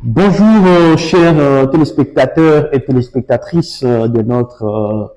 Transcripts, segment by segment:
Bonjour, chers téléspectateurs et téléspectatrices de notre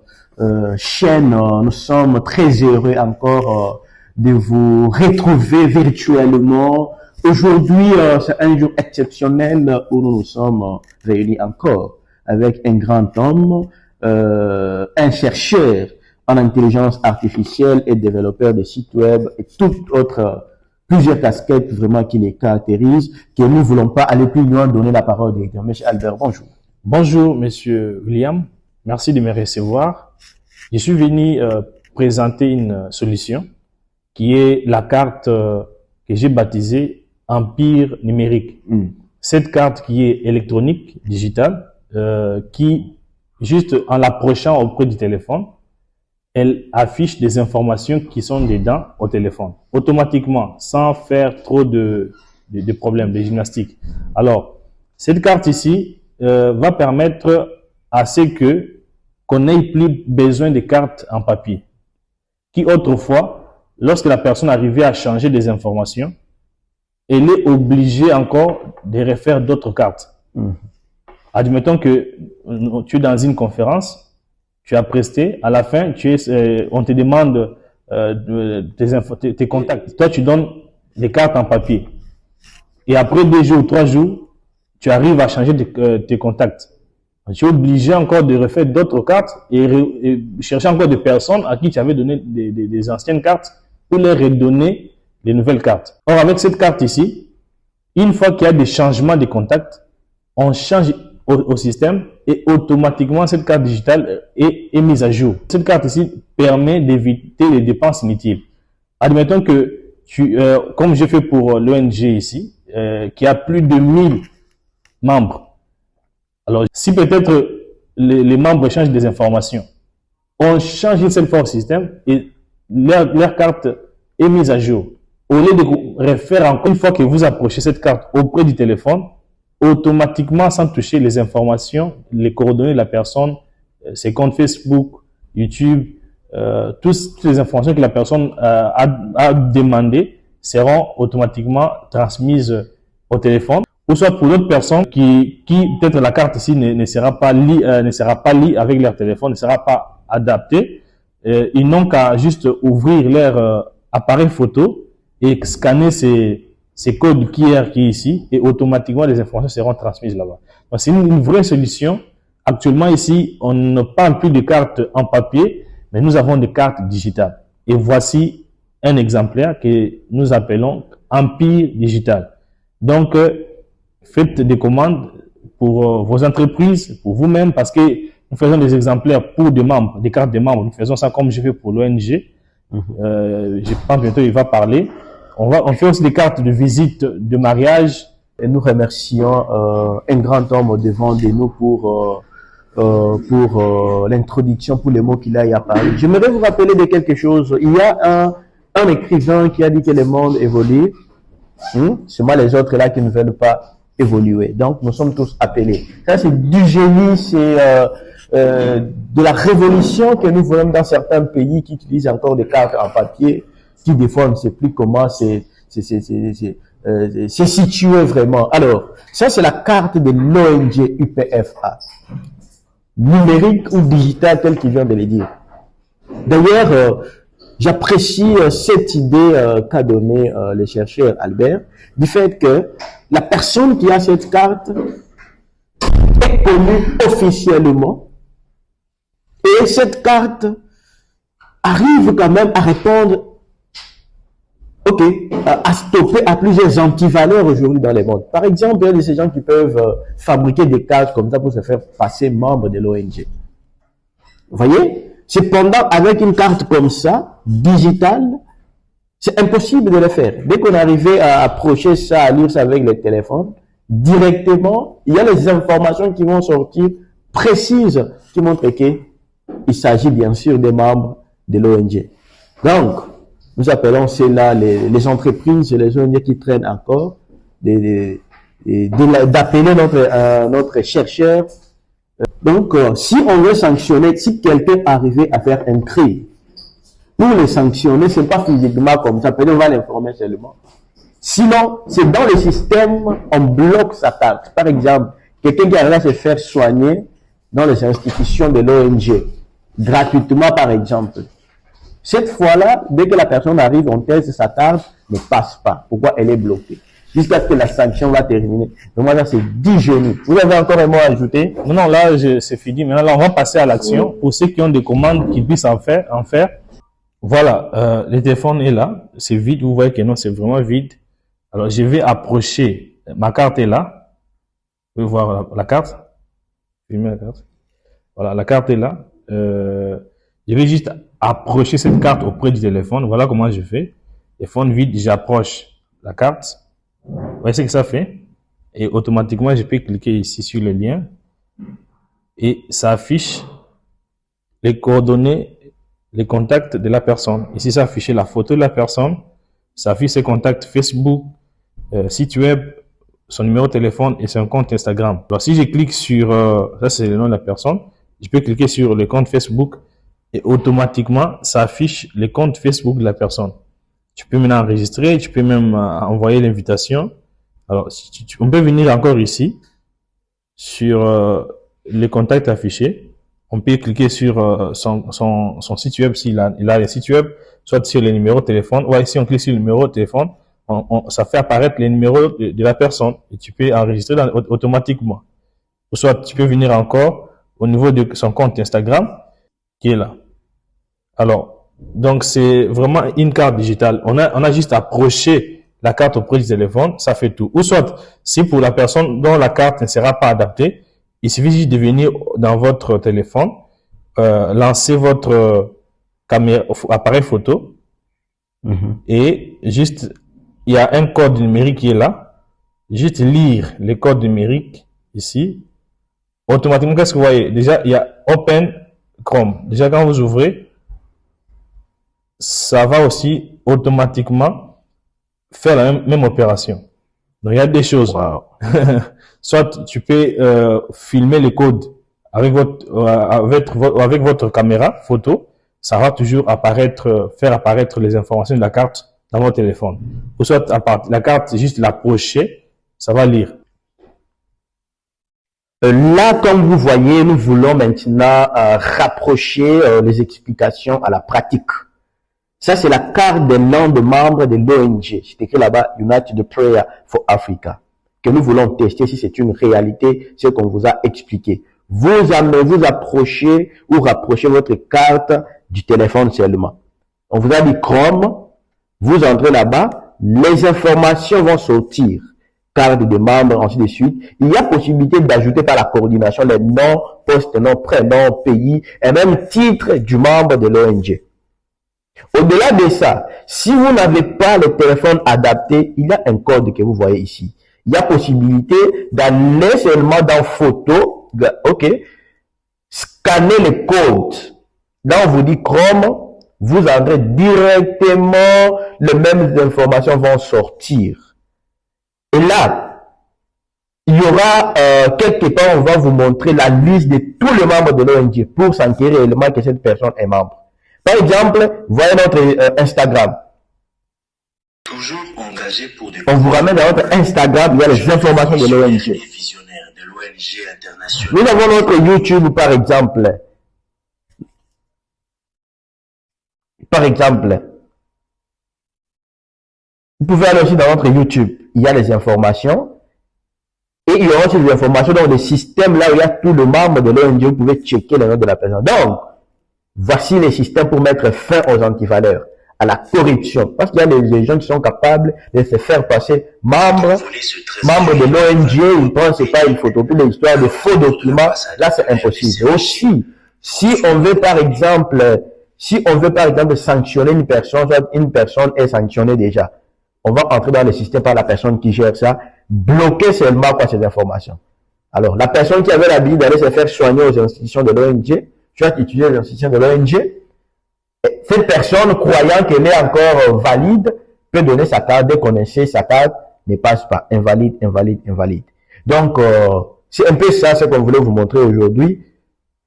chaîne. Nous sommes très heureux encore de vous retrouver virtuellement. Aujourd'hui, c'est un jour exceptionnel où nous nous sommes réunis encore avec un grand homme, un chercheur en intelligence artificielle et développeur de sites web et toute autre plusieurs casquettes vraiment qui les caractérisent, que nous ne voulons pas aller plus loin, donner la parole directement. Monsieur Albert, bonjour. Bonjour, Monsieur William. Merci de me recevoir. Je suis venu présenter une solution qui est la carte que j'ai baptisée Empire numérique. Cette carte qui est électronique, digitale, qui, juste en l'approchant auprès du téléphone, elle affiche des informations qui sont dedans au téléphone, automatiquement, sans faire trop de problèmes, de gymnastique. Alors, cette carte ici va permettre à ce qu'on n'ait plus besoin de cartes en papier, qui autrefois, lorsque la personne arrivait à changer des informations, elle est obligée encore de refaire d'autres cartes. Admettons que tu es dans une conférence, tu as presté, à la fin, on te demande tes contacts. Toi, tu donnes des cartes en papier. Et après 2 jours, 3 jours, tu arrives à changer tes contacts. Tu es obligé encore de refaire d'autres cartes et chercher encore des personnes à qui tu avais donné des anciennes cartes pour leur redonner des nouvelles cartes. Or, avec cette carte ici, une fois qu'il y a des changements de contacts, on change au système et automatiquement cette carte digitale est mise à jour. Cette carte ici permet d'éviter les dépenses inutiles. Admettons que comme j'ai fait pour l'ONG ici, qui a plus de 1000 membres. Alors, si peut-être les membres changent des informations, on change une seule fois au système et leur carte est mise à jour. Au lieu de refaire encore une fois que vous approchez cette carte auprès du téléphone, automatiquement, sans toucher les informations, les coordonnées de la personne, ses comptes Facebook, YouTube, toutes les informations que la personne a demandées seront automatiquement transmises au téléphone. Ou soit pour d'autres personnes qui peut-être la carte ici ne sera pas liée avec leur téléphone, ne sera pas adaptée. Ils n'ont qu'à juste ouvrir leur appareil photo et scanner ces codes QR qui est ici et automatiquement les informations seront transmises là-bas. Donc c'est une vraie solution. Actuellement ici, on ne parle plus de cartes en papier, mais nous avons des cartes digitales. Et voici un exemplaire que nous appelons Empire digital. Donc, faites des commandes pour vos entreprises, pour vous-même, parce que nous faisons des exemplaires pour des membres, des cartes des membres. Nous faisons ça comme je fais pour l'ONG. Je pense bientôt il va parler. On fait aussi des cartes de visite, de mariage. Et nous remercions un grand homme devant de nous pour l'introduction, pour les mots qu'il a parlé. J'aimerais vous rappeler de quelque chose. Il y a un écrivain qui a dit que le monde évolue. C'est moi les autres là qui ne veulent pas évoluer. Donc nous sommes tous appelés. Ça c'est du génie, c'est de la révolution que nous voyons dans certains pays qui utilisent encore des cartes en papier, qui des fois on ne sait plus comment c'est situé vraiment. Alors, ça c'est la carte de l'ONG UPFA. Numérique ou digital, tel qu'il vient de le dire. D'ailleurs, j'apprécie cette idée qu'a donnée le chercheur Albert, du fait que la personne qui a cette carte est connue officiellement et cette carte arrive quand même à répondre à stopper à plusieurs antivaleurs aujourd'hui dans le monde. Par exemple, il y a de ces gens qui peuvent fabriquer des cartes comme ça pour se faire passer membre de l'ONG. Vous voyez? Cependant, avec une carte comme ça, digitale, c'est impossible de le faire. Dès qu'on arrivait à approcher ça, à lire ça avec le téléphone, directement, il y a les informations qui vont sortir précises qui montrent qu'il s'agit bien sûr des membres de l'ONG. Donc, nous appelons cela les entreprises et les ONG qui traînent encore, d'appeler notre chercheur. Donc, si on veut sanctionner, si quelqu'un arrivait à faire un crime, pour les sanctionner, c'est pas physiquement comme ça, peut-être on va l'informer seulement. Sinon, c'est dans le système, on bloque sa carte. Par exemple, quelqu'un qui arrive à se faire soigner dans les institutions de l'ONG, gratuitement par exemple. Cette fois-là, dès que la personne arrive, on teste sa carte, ne passe pas. Pourquoi? Elle est bloquée. Jusqu'à ce que la sanction va terminer. Donc moi, là, c'est 10 génies. Vous avez encore un mot à ajouter? Non, là, c'est fini. Maintenant, là, on va passer à l'action. Pour ceux qui ont des commandes, qu'ils puissent en faire. Voilà, le téléphone est là. C'est vide. Vous voyez que non, c'est vraiment vide. Alors, je vais approcher. Ma carte est là. Vous pouvez voir la carte. Filmer la carte. Voilà, la carte est là. Je vais juste approcher cette carte auprès du téléphone. Voilà comment je fais. Téléphone vide, j'approche la carte. Vous voyez ce que ça fait? Et automatiquement, je peux cliquer ici sur le lien. Et ça affiche les coordonnées, les contacts de la personne. Ici, ça affiche la photo de la personne. Ça affiche ses contacts Facebook, site web, son numéro de téléphone et son compte Instagram. Alors, si je clique sur, ça c'est le nom de la personne, je peux cliquer sur le compte Facebook et automatiquement, ça affiche le compte Facebook de la personne. Tu peux maintenant enregistrer, tu peux même envoyer l'invitation. Alors, on peut venir encore ici, sur les contacts affichés. On peut cliquer sur son site web s'il a le site web, soit sur les numéros de téléphone. Ouais, si on clique sur le numéro de téléphone, ça fait apparaître les numéros de la personne et tu peux enregistrer automatiquement. Ou soit tu peux venir encore au niveau de son compte Instagram qui est là. Alors, donc c'est vraiment une carte digitale. On a juste approché la carte auprès du téléphone, ça fait tout. Ou soit, si pour la personne dont la carte ne sera pas adaptée, il suffit juste de venir dans votre téléphone, lancer votre caméra, appareil photo, et juste, il y a un code numérique qui est là. Juste lire les codes numériques ici. Automatiquement, qu'est-ce que vous voyez? Déjà, il y a Open Chrome. Déjà, quand vous ouvrez, ça va aussi automatiquement faire la même opération. Donc, il y a des choses. Wow. Soit tu peux filmer les codes avec votre caméra photo, ça va toujours faire apparaître les informations de la carte dans votre téléphone. Ou soit la carte, juste l'approcher, ça va lire. Là, comme vous voyez, nous voulons maintenant rapprocher les explications à la pratique. Ça, c'est la carte des noms de membres de l'ONG. C'est écrit là-bas, United Prayer for Africa, que nous voulons tester si c'est une réalité, ce qu'on vous a expliqué. Vous approchez ou rapprochez votre carte du téléphone seulement. On vous a dit Chrome, vous entrez là-bas, les informations vont sortir. Carte de membres, ainsi de suite. Il y a possibilité d'ajouter par la coordination les noms, postes, noms, prénoms, pays et même titre du membre de l'ONG. Au-delà de ça, si vous n'avez pas le téléphone adapté, il y a un code que vous voyez ici. Il y a possibilité d'aller seulement dans photo, ok, scanner le code. Là, on vous dit Chrome, vous entrez directement, les mêmes informations vont sortir. Et là, il y aura quelque part, on va vous montrer la liste de tous les membres de l'ONG pour s'enquérir réellement que cette personne est membre. Par exemple, voyez notre Instagram. Toujours engagé pour des On vous ramène dans notre Instagram, il y a les informations de l'ONG. Nous avons notre YouTube, par exemple. Vous pouvez aller aussi dans notre YouTube. Il y a les informations. Et il y aura aussi des informations dans le système là où il y a tous les membres de l'ONG. Vous pouvez checker le nom de la personne. Donc, voici les systèmes pour mettre fin aux antivaleurs, à la corruption. Parce qu'il y a des gens qui sont capables de se faire passer membres de l'ONG, ils pensent pas, il photocopie l'histoire de faux documents. Là, c'est impossible. Et aussi, si on veut par exemple sanctionner une personne, soit une personne est sanctionnée déjà, on va entrer dans le système par la personne qui gère ça, bloquer seulement par ces informations. Alors, la personne qui avait l'habitude d'aller se faire soigner aux institutions de l'ONG, soit utiliser les institutions de l'ONG, cette personne, croyant qu'elle est encore valide, peut donner sa carte. Dès qu'on essaie, sa carte ne passe pas. Invalide. Donc, c'est un peu ça ce qu'on voulait vous montrer aujourd'hui.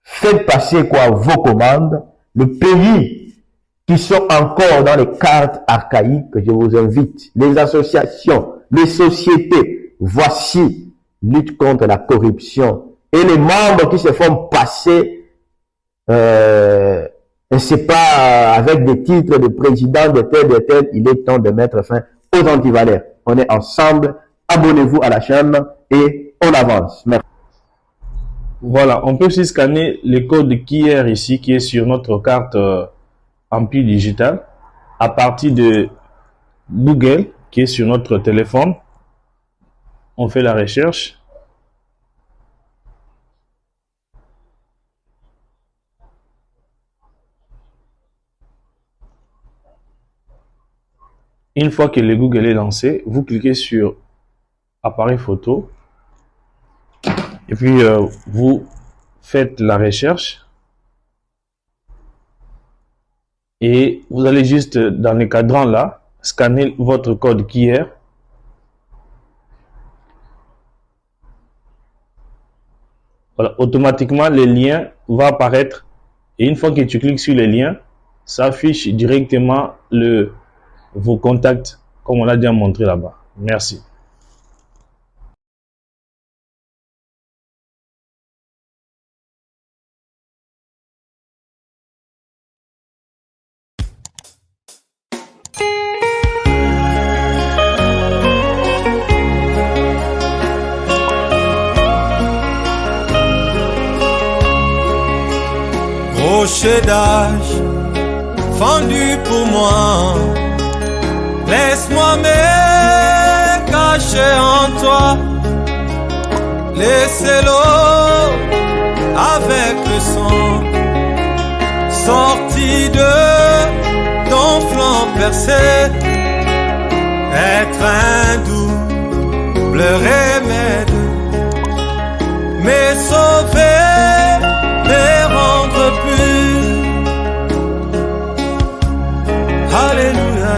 Faites passer vos commandes. Le pays qui sont encore dans les cartes archaïques, je vous invite, les associations, les sociétés, voici, lutte contre la corruption, et les membres qui se font passer, c'est pas avec des titres de président de tel, il est temps de mettre fin aux antivaleurs. On est ensemble, abonnez-vous à la chaîne et on avance. Merci. Voilà, on peut aussi scanner le code QR ici qui est sur notre carte Empire Digital à partir de Google qui est sur notre téléphone. On fait la recherche. Une fois que le Google est lancé, vous cliquez sur appareil photo et puis vous faites la recherche et vous allez juste dans le cadran là, scanner votre code QR. Voilà, automatiquement le lien va apparaître et une fois que tu cliques sur le lien, ça affiche directement vos contacts comme on l'a déjà montré là-bas. Merci. Rocher d'âge, fendu pour moi, laisse-moi me cacher en toi, laissez l'eau avec le sang, sorti de ton flanc percé, être un double remède, mais sauver, me rendre plus. Alléluia.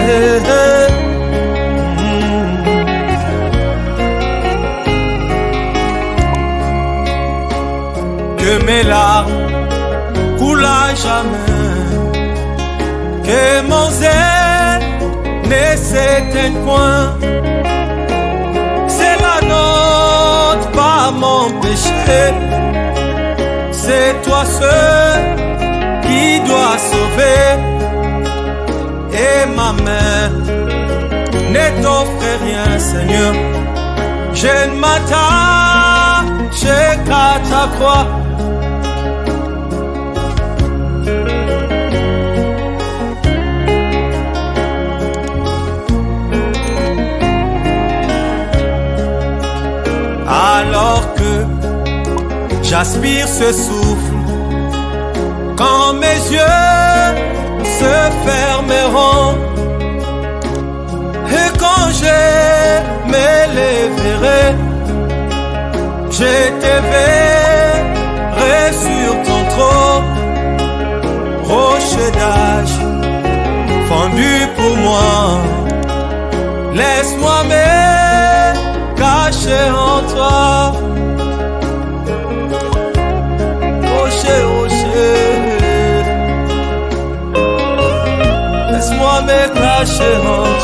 Que mes larmes coulent à jamais, que mon zèle ne s'éteigne point. C'est la nôtre, pas mon péché. C'est toi seul qui dois sauver. Et ma main ne t'offre rien, Seigneur. Je ne m'attache qu'à ta croix. Alors que j'aspire ce souffle, quand mes yeux se fermeront, et quand je m'élèverai, je te verrai sur ton trône, rocher d'âge, fendu pour moi, laisse-moi me cacher en toi. Rocher, rocher, laisse-moi me cacher en toi.